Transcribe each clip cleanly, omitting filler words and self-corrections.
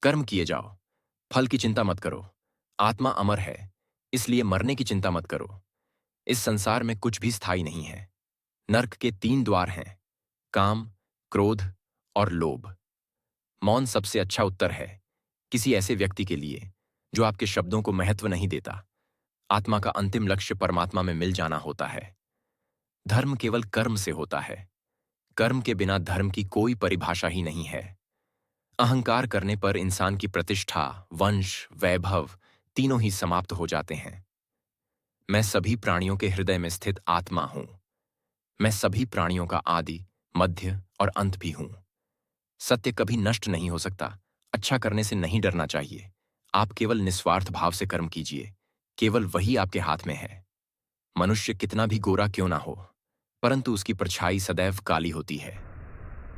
कर्म किए जाओ, फल की चिंता मत करो। आत्मा अमर है, इसलिए मरने की चिंता मत करो। इस संसार में कुछ भी स्थायी नहीं है। नर्क के 3 द्वार हैं, काम, क्रोध और लोभ। मौन सबसे अच्छा उत्तर है किसी ऐसे व्यक्ति के लिए जो आपके शब्दों को महत्व नहीं देता। आत्मा का अंतिम लक्ष्य परमात्मा में मिल जाना होता है। धर्म केवल कर्म से होता है। कर्म के बिना धर्म की कोई परिभाषा ही नहीं है। अहंकार करने पर इंसान की प्रतिष्ठा, वंश, वैभव तीनों ही समाप्त हो जाते हैं। मैं सभी प्राणियों के हृदय में स्थित आत्मा हूं। मैं सभी प्राणियों का आदि, मध्य और अंत भी हूं। सत्य कभी नष्ट नहीं हो सकता। अच्छा करने से नहीं डरना चाहिए। आप केवल निस्वार्थ भाव से कर्म कीजिए, केवल वही आपके हाथ में है। मनुष्य कितना भी गोरा क्यों ना हो, परंतु उसकी परछाई सदैव काली होती है।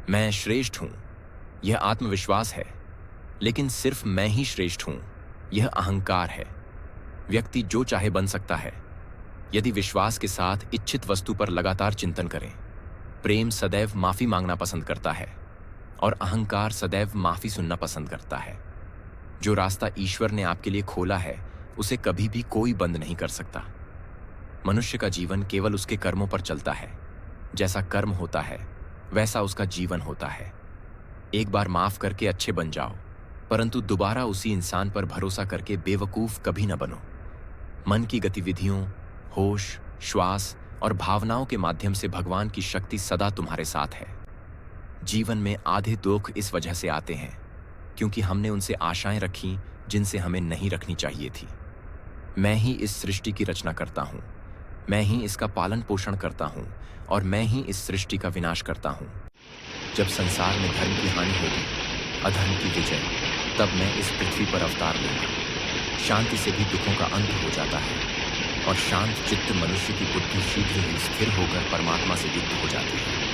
मैं श्रेष्ठ हूं, यह आत्मविश्वास है, लेकिन सिर्फ मैं ही श्रेष्ठ हूं, यह अहंकार है। व्यक्ति जो चाहे बन सकता है, यदि विश्वास के साथ इच्छित वस्तु पर लगातार चिंतन करें। प्रेम सदैव माफी मांगना पसंद करता है और अहंकार सदैव माफी सुनना पसंद करता है। जो रास्ता ईश्वर ने आपके लिए खोला है, उसे कभी भी कोई बंद नहीं कर सकता। मनुष्य का जीवन केवल उसके कर्मों पर चलता है। जैसा कर्म होता है, वैसा उसका जीवन होता है। एक बार माफ करके अच्छे बन जाओ, परंतु दोबारा उसी इंसान पर भरोसा करके बेवकूफ कभी न बनो। मन की गतिविधियों, होश, श्वास और भावनाओं के माध्यम से भगवान की शक्ति सदा तुम्हारे साथ है। जीवन में आधे दुख इस वजह से आते हैं क्योंकि हमने उनसे आशाएं रखी जिनसे हमें नहीं रखनी चाहिए थी। मैं ही इस सृष्टि की रचना करता हूं, मैं ही इसका पालन पोषण करता हूं और मैं ही इस सृष्टि का विनाश करता हूं। जब संसार में धर्म की हानि होगी, अधर्म की विजय, तब मैं इस पृथ्वी पर अवतार लूंगा। शांति से भी दुखों का अंत हो जाता है और शांत चित्त मनुष्य की बुद्धि शीघ्र ही स्थिर होकर परमात्मा से युक्त हो जाती है।